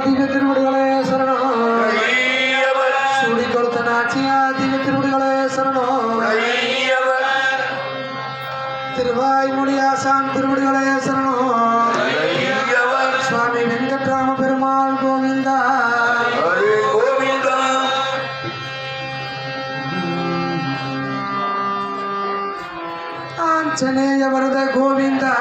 திவ்ய திருவடிகளே சரணம். சூடி கொடுத்த நாச்சியா திவ்ய திருவடிகளே சரணம். திருவாய்மொழி ஆசான் திருவடிகளே சரணம். சுவாமி வெங்கட்ராம பெருமாள் கோவிந்தா. ஆஞ்சநேய வரத கோவிந்தா.